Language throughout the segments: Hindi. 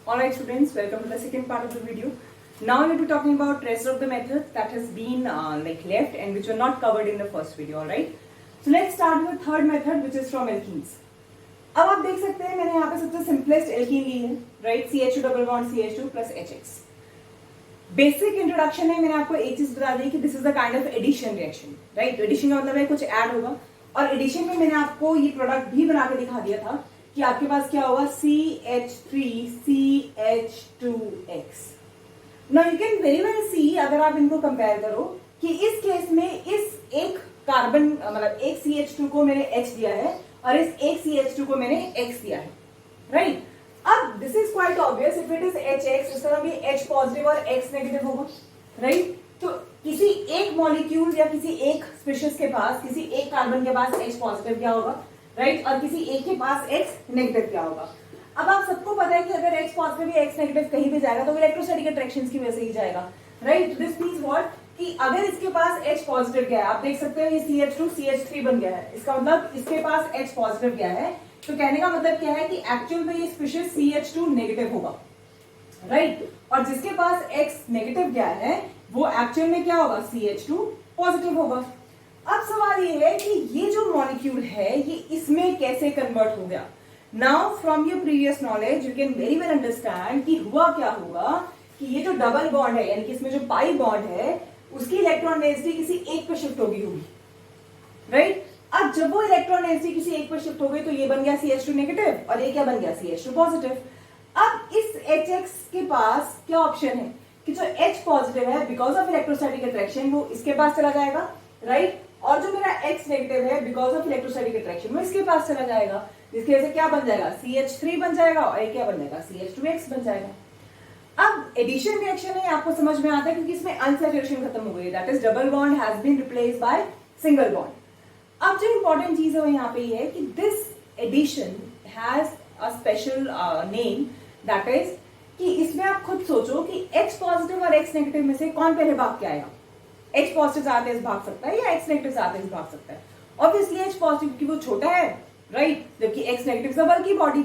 Alright students, welcome to the second part of the video. Now we will be talking about rest of the methods that has been left and which were not covered in the first video. Alright. So let's start with the third method which is from alkenes. अब आप देख सकते हैं मैंने यहाँ पे सबसे सिंपलेस्ट एल्कीन ली है, right? CH2 double bond CH2 plus HX. Basic introduction है, मैंने आपको एक चीज बता दी कि this is the kind of addition reaction, right? Addition का मतलब है कुछ ऐड होगा और एडिशन में मैंने आपको ये प्रोडक्ट भी बना के दिखा दिया था कि आपके पास क्या होगा CH3CH2X. Now you can very well see, अगर आप इनको कंपेयर करो कि इस केस में इस एक कार्बन मतलब एक CH2 को मैंने H दिया है और इस एक CH2 को मैंने X दिया है, राइट? अब this is quite obvious, if it is HX इस तरह भी H पॉजिटिव और X नेगेटिव होगा, राइट? तो किसी एक मॉलिक्यूल या किसी एक स्पीशीज के पास, किसी एक कार्बन के पास H पॉजिटिव क्या होगा, राइट? और किसी एक के पास X नेगेटिव क्या होगा. अब आप सबको पता है कि अगर H पॉजिटिव या X नेगेटिव कहीं भी जाएगा तो इलेक्ट्रोस्टैटिक अट्रैक्शंस की वजह से ही जाएगा, राइट? दिस मींस व्हाट कि अगर इसके पास H पॉजिटिव गया है, आप देख सकते हो ये CH2 CH3 बन गया है, इसका मतलब इसके पास H पॉजिटिव गया है, तो कहने का मतलब क्या है कि एक्चुअल में ये स्पीशीज CH2 नेगेटिव होगा, राइट? और जिसके पास X नेगेटिव गया है वो एक्चुअल में क्या होगा, CH2 पॉजिटिव होगा. अब सवाल ये है कि ये जो मॉलिक्यूल है ये इसमें कैसे कन्वर्ट हो गया. Now from your previous knowledge you can very well understand कि हुआ क्या होगा कि ये जो डबल बॉन्ड है यानी कि इसमें जो पाई बॉन्ड है उसकी इलेक्ट्रॉन डेंसिटी किसी एक पे शिफ्ट होगी, राइट? अब जब वो इलेक्ट्रॉन डेंसिटी किसी एक पे शिफ्ट हो गई तो ये बन गया CH2 नेगेटिव और ये क्या बन गया, CH2 पॉजिटिव. अब इस HX के पास क्या ऑप्शन है कि जो H पॉजिटिव है बिकॉज ऑफ इलेक्ट्रोस्टैटिक अट्रैक्शन वो इसके पास चला जाएगा, राइट? और जो मेरा X नेगेटिव है बिकॉज ऑफ इलेक्ट्रोस्टैटिक अट्रैक्शन वो इसके पास चला जाएगा, जिसकी वजह से क्या बन जाएगा, CH3 बन जाएगा और ये क्या बन जाएगा, CH2X बन जाएगा. अब एडिशन रिएक्शन है आपको समझ में आता है क्योंकि इसमें अनसैचुरेशन खत्म हो गई, that is double bond has been replaced by single bond. अब जो इंपॉर्टेंट चीज है वो यहाँ पे ये है कि this addition has a special name, that is कि इसमें आप खुद सोचो कि H पॉजिटिव और X नेगेटिव में से कौन पहले भाग के आएगा. H पॉजिटिव ज्यादा तेज भाग सकता है या X नेगेटिव ज्यादा तेज भाग सकता है. ऑब्वियसली H पॉजिटिव की वो छोटा है, राइट? जबकि X नेगेटिव से बल्कि बॉडी,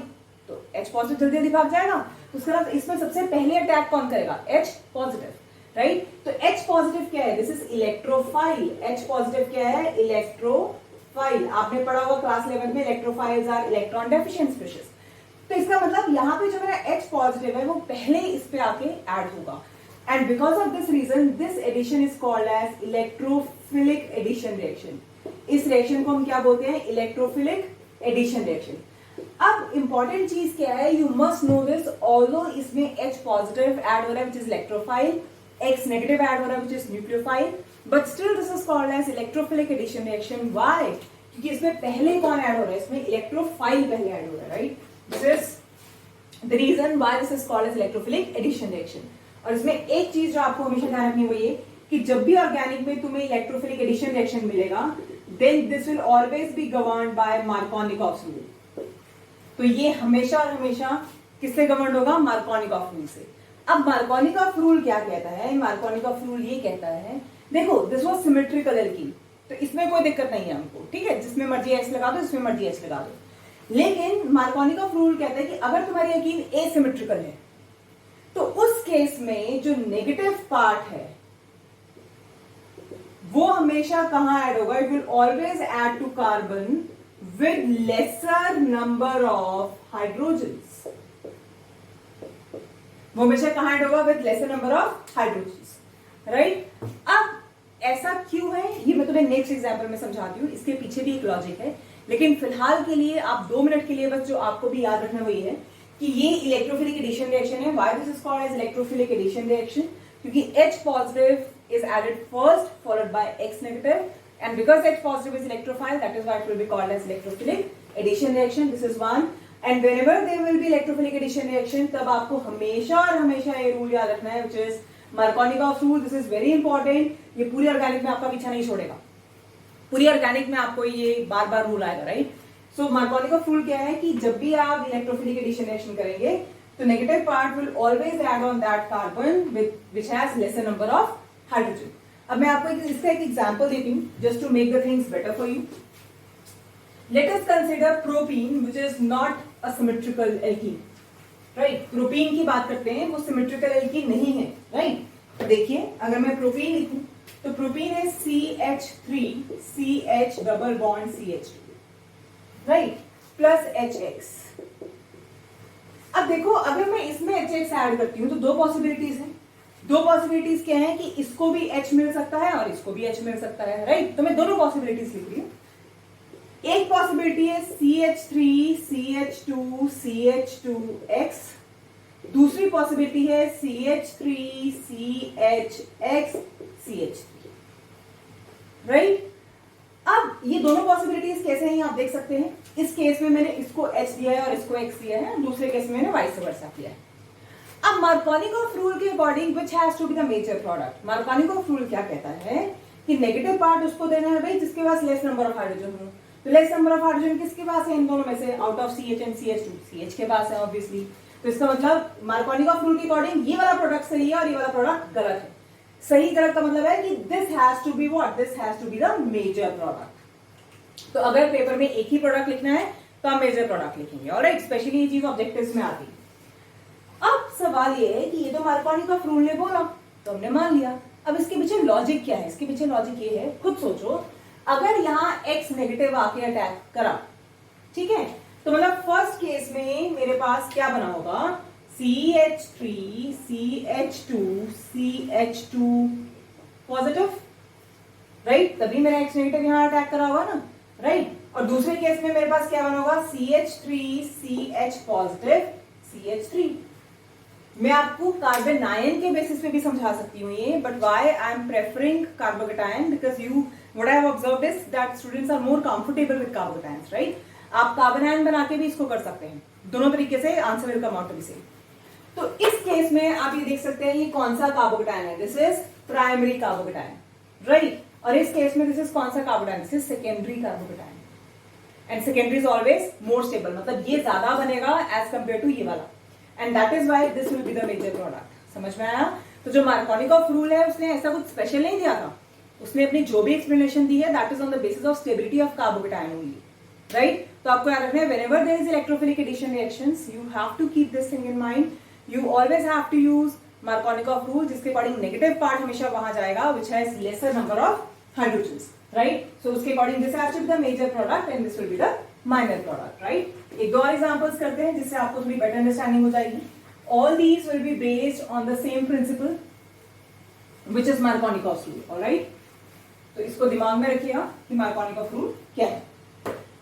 तो H पॉजिटिव जल्दी जल्दी भाग जाएगा. तो उसके बाद इसमें सबसे पहले अटैक कौन करेगा, H पॉजिटिव, राइट? तो H पॉजिटिव क्या है, this is electrophile. H positive क्या है, इलेक्ट्रोफाइल. आपने पढ़ा होगा क्लास 11 में electrophiles are electron deficient species. तो इसका मतलब यहाँ पे जो मेरा H पॉजिटिव है वो पहले इस पे आके ऐड होगा. And because of this reason this addition is called as electrophilic addition reaction. इस रिएक्शन को हम क्या बोलते हैं, इलेक्ट्रोफिलिक एडिशन रिएक्शन. अब इंपॉर्टेंट चीज क्या है, you must know this, although इसमें H पॉजिटिव ऐड हो रहा है which is electrophile, X negative add हो रहा है which is nucleophile, but still this is called as electrophilic addition reaction. Why? क्योंकि इसमें पहले कौन ऐड हो रहा है, इसमें इलेक्ट्रोफाइल पहले ऐड हो रहा है, right? This is the reason why this is called as electrophilic addition reaction. और इसमें एक चीज जो आपको हमेशा ध्यान रखनी है वो ये कि जब भी ऑर्गेनिक में तुम्हें इलेक्ट्रोफिलिक एडिशन रिएक्शन मिलेगा then this will always be governed by Markovnikov rule. तो ये हमेशा और हमेशा किससे गवर्न होगा, मार्कोनिकॉफ रूल से. अब मार्कोनिकॉफ रूल क्या कहता है, मार्कोनिकॉफ रूल ये कहता है, देखो दिस वाज सिमेट्रिकल एल्कीन तो इसमें कोई दिक्कत नहीं है हमको, ठीक है? जिसमें मर्जी X लगा दो, जिसमें मर्जी H लगा दो. लेकिन मार्कोनिकॉफ रूल कहता है कि अगर तुम्हारी एल्कीन एसिमेट्रिकल है तो उस केस में जो नेगेटिव पार्ट है वो हमेशा कहां ऐड होगा, it will always add to carbon with lesser number of hydrogens. वो हमेशा कहां ऐड होगा, with lesser number of hydrogens, right? अब ऐसा क्यों है ये मैं तुम्हें नेक्स्ट एग्जांपल में समझाती हूँ, इसके पीछे भी एक लॉजिक है. लेकिन फिलहाल के लिए आप 2 मिनट के लिए बस जो आपको भी याद रखना वो ये है कि ये इलेक्ट्रोफिलिक एडिशन रिएक्शन है. Why this is called as electrophilic addition reaction? क्योंकि H positive is added first followed by X negative. And because H positive is electrophile, that is why it will be called as electrophilic addition reaction. This is one. And whenever there will be electrophilic addition reaction, तब आपको हमेशा और हमेशा ये रूल याद रखना है, which is Markovnikov rule. This is very important. ये पूरी ऑर्गेनिक में आपका पीछा नहीं छोड़ेगा. पूरी ऑर्गेनिक में आपको ये बार बार रूल आएगा, राइट? सो Markovnikov rule क्या है कि जब भी आप इलेक्ट्रोफिलिक एडिशन रिएक्शन करेंगे तो negative part will always add on that carbon which has lesser number of hydrogen. अब मैं आपको इसका एक एग्जांपल देती हूँ just to make the things better for you. Let us consider propene which is not a symmetrical alkene. Right. Propene की बात करते हैं, वो सिमेट्रिकल एल्कीन नहीं है, राइट। तो देखिए अगर मैं प्रोपीन लिखूं तो प्रोपीन है CH3CH double bond CH2, right, plus HX। अब देखो अगर मैं इसमें HX ऐड करती हूँ तो दो पॉसिबिलिटीज हैं। दो पॉसिबिलिटीज क्या है कि इसको भी H मिल सकता है और इसको भी H मिल सकता है, राइट। तो मैं दोनों पॉसिबिलिटीज लिख रही हूँ। एक पॉसिबिलिटी है CH3CH2CH2X, दूसरी पॉसिबिलिटी है CH3CHXCH3, राइट। अब ये दोनों पॉसिबिलिटीज कैसे हैं आप देख सकते हैं। इस केस में मैंने इसको H दिया है और इसको X दिया है, दूसरे केस में मैंने वाइस वर्सा किया है। अब मार्कोनिकॉफ रूल के according which has to be the major product, Markovnikov rule क्या कहता है कि नेगेटिव पार्ट उसको देना है भाई जिसके पास लेस नंबर ऑफ हाइड्रोजन हो। तो लेस नंबर ऑफ हाइड्रोजन किसके पास है इन दोनों में से, out of CH and CH2 CH के पास है ऑब्वियसली। तो इसका मतलब मार्कोनिकॉफ रूल के अकॉर्डिंग ये वाला प्रोडक्ट सही है और ये वाला प्रोडक्ट गलत है। सही गलत का मतलब है कि this has to be what, this has to be the major product. तो अगर पेपर में एक ही प्रोडक्ट लिखना है तो हम मेजर प्रोडक्ट लिखेंगे, ऑलराइट। स्पेशली ये चीज ऑब्जेक्टिव्स में आती है। अब सवाल ये है कि ये तो मार्कोनिकॉफ रूल ने बोला तो हमने मान लिया, अब इसके पीछे लॉजिक क्या है। इसके पीछे लॉजिक ये है, खुद सोचो, अगर यहाँ X नेगेटिव आके अटैक करा, ठीक है, तो मतलब फर्स्ट केस में मेरे पास क्या बना होगा, CH3CH2CH2 पॉजिटिव, राइट, तभी मेरा X नेगेटिव यहाँ अटैक करा होगा ना, राइट। और दूसरे केस में मेरे पास क्या बना होगा, CH3CH पॉजिटिव CH3। मैं आपको कार्बन आयन के बेसिस पे भी समझा सकती हूँ ये, but why I am preferring carbocation because you what I have observed is that students are more comfortable with carbocations, right. आप कार्बन आयन बना के भी इसको कर सकते हैं, दोनों तरीके से answer will come out to be same. तो इस केस में आप ये देख सकते हैं ये कौन सा कार्बोकेटायन है, this is primary carbocation, right. और इस केस में दिस इज कौन सा carbocation, this is secondary carbocation. And secondary is always more stable, मतलब ये ज्यादा बनेगा एज कंपेयर टू ये वाला, and that is why this will be the major product. समझ में आया। तो जो मार्कोनिकॉफ रूल है उसने ऐसा कुछ स्पेशल नहीं दिया था, उसने अपनी जो भी एक्सप्लेनेशन दी है that is on the basis of stability of carbocation only, right. तो आपको याद रखना है whenever there is electrophilic addition reactions you have to keep this thing in mind, you always have to use Markovnikov rule जिसके अकॉर्डिंग नेगेटिव पार्ट हमेशा वहां जाएगा which has lesser number of hydrogens, right. So उसके according this has to be the major product and this will be the minor product, right. एक दो और एग्जांपल्स करते हैं जिससे आपको थोड़ी बेटर अंडरस्टैंडिंग हो जाएगी। All these will be based on the same principle, which is Markovnikov's rule, all right? तो इसको दिमाग में रखिएगा कि Markovnikov rule क्या है।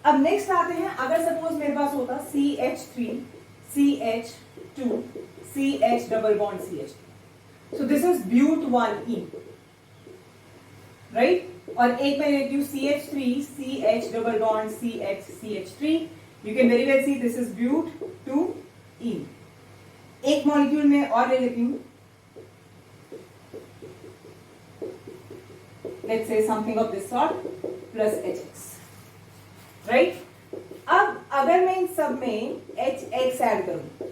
अब नेक्स्ट आते हैं, अगर सपोज मेरे पास होता CH3CH2CH double bond CH, so this is but1ene, right? और एक मैं लेती हूँ CH3CH double bond CH3, you can very well see this is but2ene। एक मॉलिक्यूल में और ले लेती हूं, let's say something of this sort plus HX, right. अब अगर मैं इन सब में HX ऐड करूं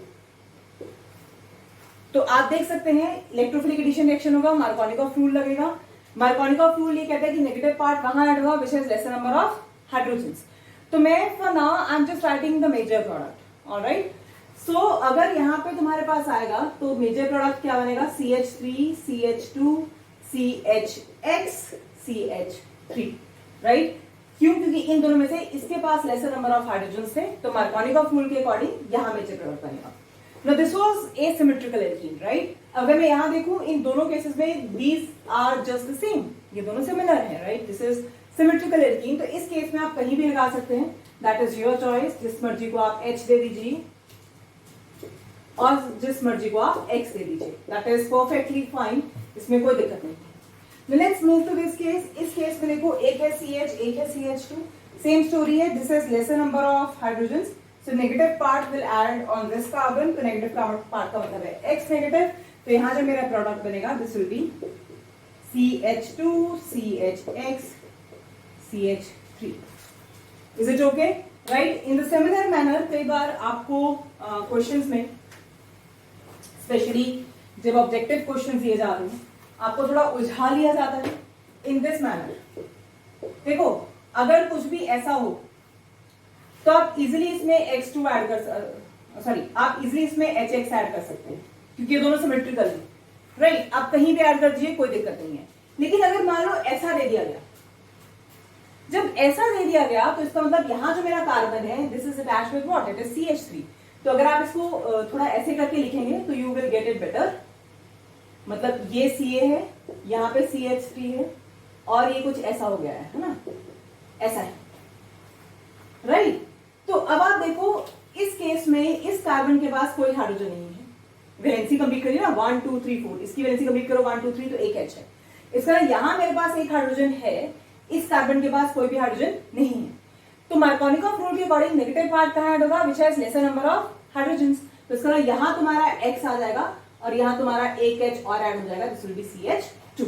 तो आप देख सकते हैं इलेक्ट्रोफिलिक एडिशन रिएक्शन होगा, मार्कोनिकॉफ रूल लगेगा। मार्कोनिकॉफ रूल ये कहता है कि नेगेटिव पार्ट वहां ऐड होगा which has lesser number of hydrogens. तो मैं for now I am just writing the major product, alright. So अगर यहाँ पे तुम्हारे पास आएगा तो मेजर प्रोडक्ट क्या बनेगा, CH3CH2CHX CH3, राइट। क्यों, क्योंकि इन दोनों में से इसके पास लेसर नंबर ऑफ हाइड्रोजन्स थे, तो मार्कोनिकॉफ रूल के अकॉर्डिंग यहाँ मेजर प्रोडक्ट बनेगा। Now this was asymmetrical alkene, right? अगर मैं यहाँ देखूं इन दोनों केसेस में these are just the same, ये दोनों सिमिलर हैं, right? This is symmetrical alkene, तो इस केस में आप कहीं भी लगा सकते हैं, that is your choice। जिस मर्जी को आप H दे दीजिए और जिस मर्जी को आप X दे दीजिए, that is perfectly fine, इसमें कोई दिक्कत नहीं है। Now let's move to this case। इस केस में देखो एक है CH, एक है CH2, सेम स्टोरी है, this is lesser number of hydrogens, so negative part will add on this carbon, तो negative part का मतलब है X negative, तो यहाँ जो मेरा प्रोडक्ट बनेगा this will be CH2 CHX CH3। Is it okay? Right? In the similar manner कई बार आपको क्वेश्चंस में स्पेशली जब ऑब्जेक्टिव क्वेश्चन दिए जा रहे हैं आपको थोड़ा उलझा लिया जाता है इन दिस मैनर। देखो अगर कुछ भी ऐसा हो तो आप इजीली इसमें X2 ऐड कर सॉरी आप इजिली इसमें HX ऐड कर सकते हैं क्योंकि ये दोनों सिमेट्रिकल है, राइट। आप कहीं भी ऐड कर दीजिए, कोई दिक्कत नहीं है। लेकिन अगर मान लो ऐसा दे दिया गया, जब ऐसा दे दिया गया तो इसका मतलब यहां जो मेरा कार्बन है this is attached with what, it is CH3। तो अगर आप इसको थोड़ा ऐसे करके लिखेंगे तो you will get it better. मतलब ये Ca है, यहाँ पे CH3 है और ये कुछ ऐसा हो गया है ना, ऐसा है, राइट। तो अब आप देखो इस केस में इस कार्बन के पास कोई हाइड्रोजन नहीं है। वैलेंसी कंप्लीट करिए ना, 1 2 3 4, इसकी वैलेंसी कंप्लीट करो 1 2 3 तो एक H है। इसका यहां मेरे पास एक हाइड्रोजन है, इस कार्बन के पास कोई भी हाइड्रोजन नहीं है। तो मार्कोनिकॉफ रूल के अकॉर्डिंग नेगेटिव पार्ट कहां ऐड होगा, विच has lesser number of hydrogens. तो इसका यहां तुम्हारा X आ जाएगा और यहां तुम्हारा एक H और ऐड हो जाएगा, this will B CH2,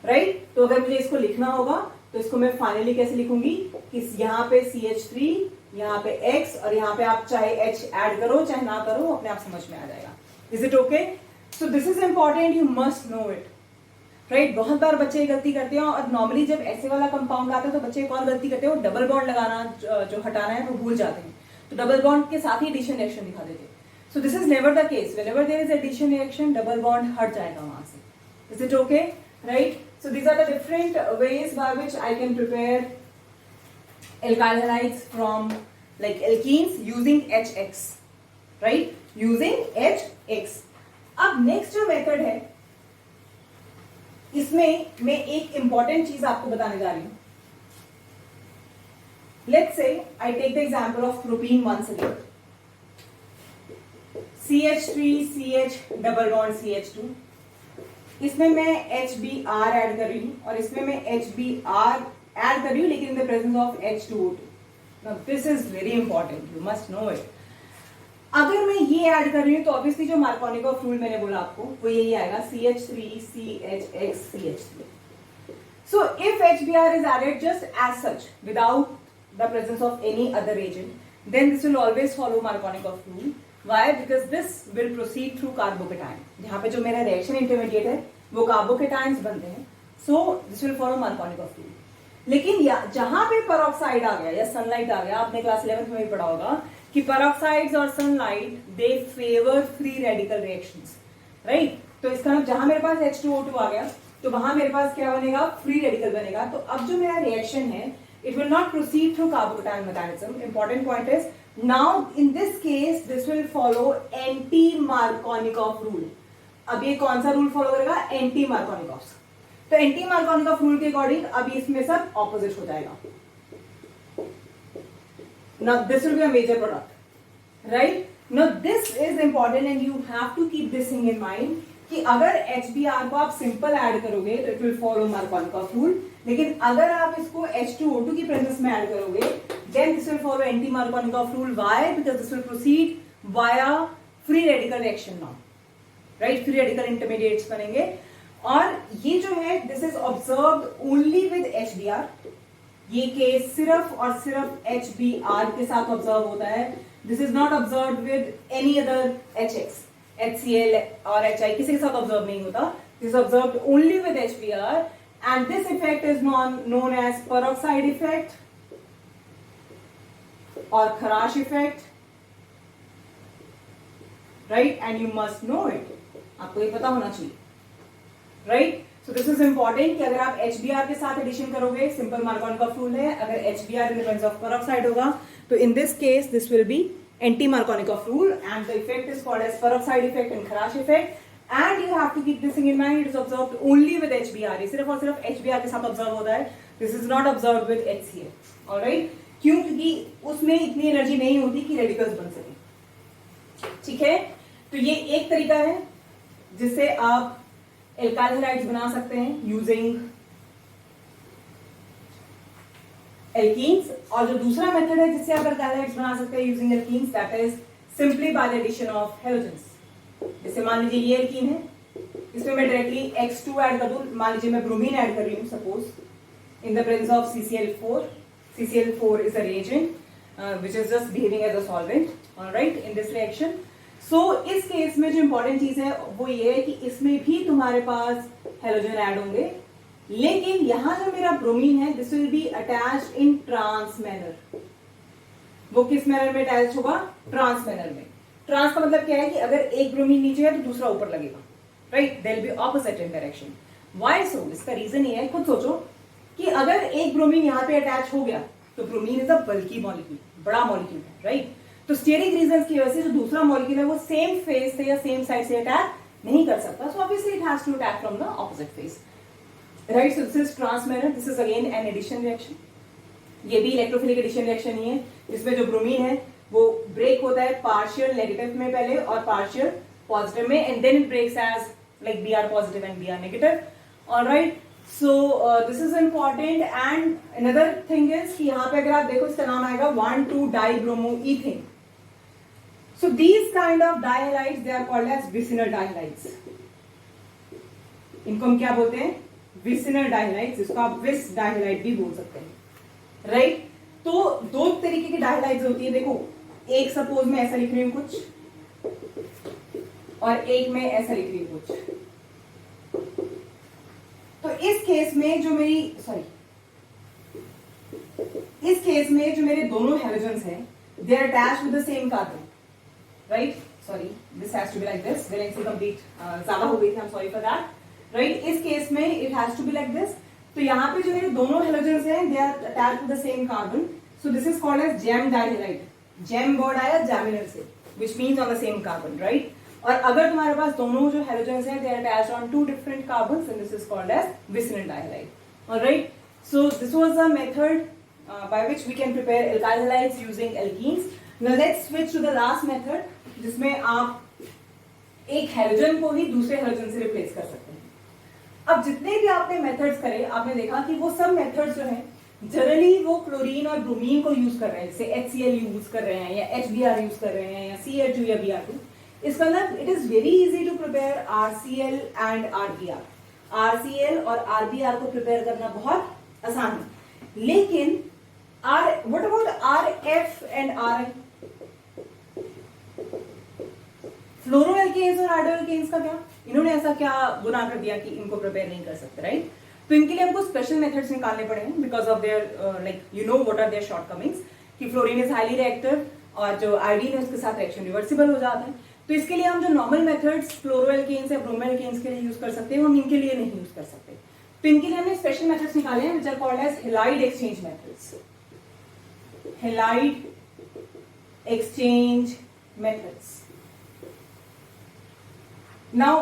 right. तो अगर मुझे इसको लिखना होगा तो इसको मैं फाइनली कैसे लिखूंगी कि यहाँ पे CH3, यहाँ पे X और यहाँ पे आप चाहे H ऐड करो चाहे ना करो, अपने आप समझ में आ जाएगा। Is it okay? So this is important, you must no it, right. बहुत बार बच्चे गलती करते हैं और नॉर्मली जब ऐसे वाला कंपाउंड आता है तो बच्चे एक और गलती करते हैं, वो डबल बॉन्ड लगाना जो हटाना है वो भूल जाते हैं, तो डबल बॉन्ड के साथ ही एडिशन रिएक्शन दिखा देते हैं। So this is never the case, whenever there is addition reaction double bond हट जाएगा वहां से। Is it okay, right? So these are the different ways by which I can prepare alkyl halides from like alkenes using HX, right? Using HX. अब next जो method है, इसमें मैं एक important चीज आपको बताने जा रही हूं। Let's say I take the example of propene once again. CH3 CH double bond CH2, इसमें मैं HBr ऐड कर रही हूं और इसमें मैं HBr ऐड कर रही हूं लेकिन in the presence of H2O2। Now this is very important, you must no it. अगर मैं ये ऐड कर रही हूं तो ऑब्वियसली जो मार्कोनिकॉफ रूल मैंने बोला आपको वो यही आएगा, CH3 CHX CH3। So if HBr is added just as such without the presence of any other agent then this will always follow Markovnikov rule. Why? Because this will proceed through carbocation. यहाँ पे जो मेरा रिएक्शन इंटरमीडिएट है वो कार्बोकेटाइंस बनते हैं, so this will follow Markovnikov rule. लेकिन जहां पे पेरोक्साइड आ गया या सनलाइट आ गया, आपने क्लास 11th में भी पढ़ा होगा कि पेरोक्साइड्स और sunlight they favour free radical reactions, right. तो इसका मतलब जहां मेरे पास H2O2 आ गया तो वहां मेरे पास क्या बनेगा, फ्री रेडिकल बनेगा। तो अब जो मेरा रिएक्शन है it will not proceed through carbocation mechanism. Important point is now in this case this will follow anti-Markovnikov rule. अब ये कौन सा रूल फॉलो करेगा, anti-Markovnikov। तो anti-Markovnikov रूल के अकॉर्डिंग अब इसमें सब ऑपोजिट हो जाएगा। Now this will be a major product, right? Now this is important and you have to keep this thing in mind कि अगर HBr को आप सिंपल ऐड करोगे तो it will follow Markovnikov rule, लेकिन अगर आप इसको H2O2 की प्रेजेंस में ऐड करोगे then this will follow anti Markovnikov rule. Why? Because this will proceed via free radical reaction now, right. Free radical intermediates बनेंगे और ये जो है this is observed only with HBr। ये केस सिर्फ और सिर्फ HBr के साथ ऑब्जर्व होता है। This is not observed with any other HX, HCl और HI किसी के साथ ऑब्जर्व नहीं होता। This observed only with HBr and this effect is known as peroxide effect or Kharash effect, right? And you must know it. आपको ये पता होना चाहिए, right? So this is important कि अगर आप HBr के साथ एडिशन करोगे, सिंपल मार्कोनिकॉफ रूल है, अगर HBr in the presence of peroxide होगा तो in this case this will be anti-Markovnikov rule and the effect is called as peroxide effect and Kharash effect. And you have to keep this thing in mind, it is observed only with HBr. ये सिर्फ और सिर्फ HBr के साथ ऑब्जर्व होता है, this is not observed with HCl, alright? क्यों? क्योंकि उसमें इतनी एनर्जी नहीं होती कि रेडिकल्स बन सके, ठीक है। तो ये एक तरीका है जिससे आप एल्काइल हैलाइड्स बना सकते हैं यूजिंग एल्कीन्स, और जो दूसरा मेथड है जिससे आप एल्काइल हैलाइड्स बना सकते हैं using alkenes, that is simply by the addition of halogens. जैसे मान लीजिए ये एल्कीन है, इसमें मैं डायरेक्टली X2 ऐड कर दूं, मान लीजिए मैं ब्रोमीन ऐड कर रही हूं suppose in the presence of CCl4। CCl4 is a reagent which is just behaving as a solvent, all right, in this reaction. So इस केस में जो इंपॉर्टेंट चीज है वो ये है कि इसमें भी तुम्हारे पास हेलोजन ऐड होंगे, लेकिन यहां जो मेरा ब्रोमीन है this will be attached in trans manner. वो किस मैनर में अटैच होगा, ट्रांस मैनर में। ट्रांस का मतलब क्या है कि अगर एक ब्रोमीन नीचे है तो दूसरा ऊपर लगेगा, right, there will be opposite in direction. Why so? इसका रीजन ये है, खुद सोचो कि अगर एक ब्रोमीन यहाँ पे अटैच हो गया तो bromine is a bulky molecule, बड़ा मॉलिक्यूल है, राइट। तो स्टीयरिंग रीजन की वजह से जो दूसरा मॉलिक्यूल है वो सेम फेज से या सेम साइड से अटैक नहीं कर सकता, so obviously it has to attack from the opposite phase, right. So this is trans manner, this is again an addition reaction. ये भी इलेक्ट्रोफिलिक एडिशन रिएक्शन ही है, जिसमें जो ब्रोमीन है वो ब्रेक होता है पार्शियल नेगेटिव में पहले और पार्शियल पॉजिटिव में, and then it breaks as like Br positive and Br negative, alright. So this is important. And another thing is कि यहाँ पे अगर आप देखो इसका नाम आएगा 1,2-डाइब्रोमोइथेन। So these kind of dihalides they are called as vicinal dihalides. इनको हम क्या बोलते हैं? Vicinal dihalides. इसको आप विस डाइहैलाइड भी बोल सकते हैं, राइट। तो दो तरीके की डाइहैलाइड्स होती है, देखो, एक सपोज मैं ऐसा लिख रही हूं कुछ और एक में ऐसा लिख रही हूं कुछ। तो इस केस में जो मेरी इस केस में जो मेरे दोनों हैलोजेंस हैं they are attached with the same carbon, right. Sorry, this has to be like this, valency complete ज्यादा हो गई थी, I am sorry for that, right. इस केस में it has to be like this. तो यहाँ पे जो मेरे दोनों हैलोजेंस हैं they are attached to the same carbon, so this is called as gem dihalide. Gem word आया जैमिनल से, which means on the same carbon, right. और अगर तुम्हारे पास दोनों जो हैलोजेंस हैं they are attached on to different carbons, and this is called as vicinal dihalide, alright. So this was the method by which we can prepare alkyl halides using alkenes. Now let's switch to the last method, जिसमें आप एक हैलोजन को ही दूसरे हैलोजन से रिप्लेस कर सकते हैं। अब जितने भी आपने मेथड्स करे, आपने देखा कि वो सब मेथड्स जो हैं जनरली वो क्लोरीन और ब्रोमीन को यूज कर रहे हैं, जैसे HCl यूज कर रहे हैं या HBr यूज कर रहे हैं या Cl2 या Br2। इसका मतलब it is very easy to prepare RCl and RBr। RCl और RBr को प्रिपेयर करना बहुत आसान है, लेकिन what about RF and RI? फ्लोरोएल्केन्स और आइडोएल्केन्स का क्या? इन्होंने ऐसा क्या गुनाह कर दिया कि इनको प्रिपेयर नहीं कर सकते, राइट। तो इनके लिए हमको स्पेशल मेथड्स निकालने पड़े हैं because of their like you know what are their shortcomings, कि फ्लोरीन इज हाईली रिएक्टिव और जो आयोडीन है उसके साथ रिएक्शन रिवर्सिबल हो जाता है। तो इसके लिए हम जो नॉर्मल मेथड्स फ्लोरोएल्केन्स या ब्रोमोएल्केन्स के लिए यूज कर सकते हैं, हम इनके लिए नहीं यूज कर सकते। तो इनके लिए हमने स्पेशल मेथड्स निकाले हैं, which are called as halide exchange methods. Halide exchange methods. Now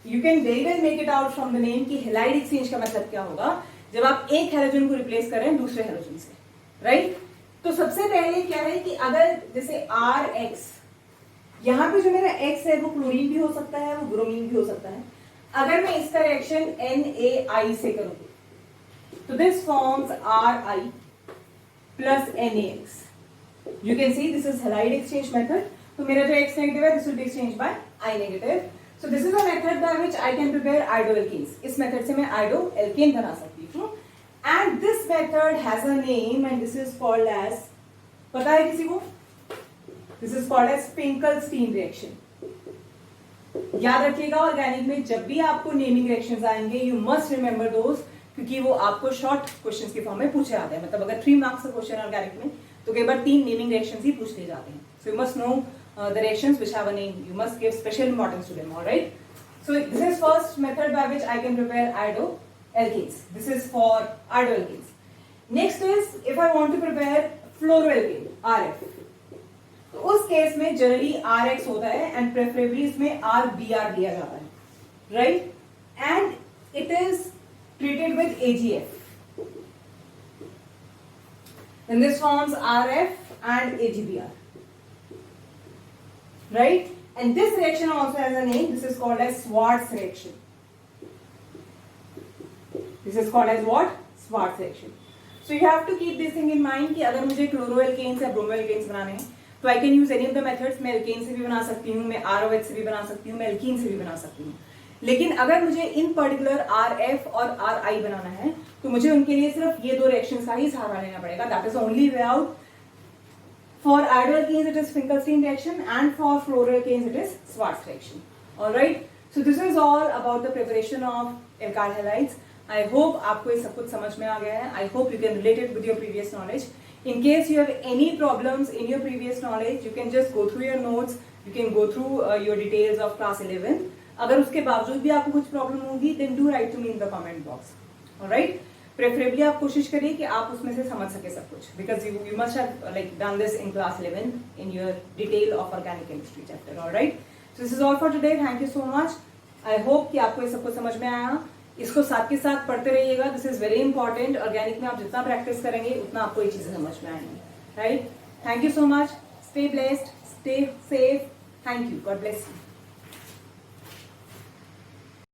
you can very well make it out from the name कि halide exchange का मतलब क्या होगा जब आप एक हैलोजन को रिप्लेस करें दूसरे हैलोजन से, राइट। तो सबसे पहले क्या है कि अगर जैसे RX, यहां पे जो मेरा X है वो क्लोरीन भी हो सकता है, वो ब्रोमीन भी हो सकता है। अगर मैं इसका रिएक्शन NaI से करूं तो this forms RI plus NaX. You can see this is halide exchange method. तो मेरा जो X negative है this will be exchanged by I negative. So this is a method by which I can prepare iodoalkenes. इस मेथड से मैं iodoalkane बना सकती हूँ। And this method has a name and this is called as, पता है किसी को? This is called as Finkelstein reaction. याद रखिएगा ऑर्गेनिक में जब भी आपको नेमिंग रिएक्शंस आएंगे यू मस्ट रिमेंबर दोस, क्योंकि वो आपको शॉर्ट क्वेश्चंस के फॉर्म में पूछे जाते हैं। मतलब अगर 3 मार्क्स का क्वेश्चन ऑर्गेनिक में तो कई बार 3 नेमिंग रिएक्शंस ही पूछ लिए जाते हैं। So you must know the reactions which have a name, you must give special importance to them, alright. So this is first method by which I can prepare iodoalkenes. This is for iodoalkenes. Next is if I want to prepare fluoroalkane RF, तो उस केस में जनरली RX होता है एंड प्रेफरेबली इसमें RBr दिया जाता है, right. And it is treated with AgF. Then this forms RF and AgBr, right? And this reaction also has a name. This is called as Schwarz reaction. This is called as what? Schwarz reaction. So you have to keep this thing in mind कि अगर मुझे क्लोरोएल्केन्स या ब्रोमोएल्केन्स बनाने हैं तो I can use any of the methods. मैं एल्केन से भी बना सकती हूँ, मैं ROH से भी बना सकती हूँ, मैं एल्कीन से भी बना सकती हूँ। लेकिन अगर मुझे इन पर्टिकुलर RF और RI बनाना है तो मुझे उनके लिए सिर्फ ये 2 रिएक्शंस का ही सहारा लेना पड़ेगा। That is only way out. For iodoalkenes it is Finkelstein reaction and for fluoroalkanes it is Schwarz reaction. All right. So this is all about the preparation of alkyl halides. I hope आपको ये सब कुछ समझ में आ गया है. I hope you can relate it with your previous knowledge. In case you have any problems in your previous knowledge, you can just go through your notes, you can go through your details of class 11. अगर उसके बावजूद भी आपको कुछ प्रॉब्लम होगी, then do write to me in the comment box. Alright? Preferably आप कोशिश करिए कि आप उसमें से समझ सके सब कुछ, because you must have like done this in class 11 in your detail of organic chemistry chapter. Alright? So this is all for today. Thank you so much. I hope कि आपको ये सब कुछ समझ में आया. इसको साथ के साथ पढ़ते रहिएगा. This is very important. Organic में आप जितना प्रैक्टिस करेंगे उतना आपको ये चीजें समझ में आएंगी. Right? Thank you so much. Stay blessed, stay safe. Thank you. God bless you.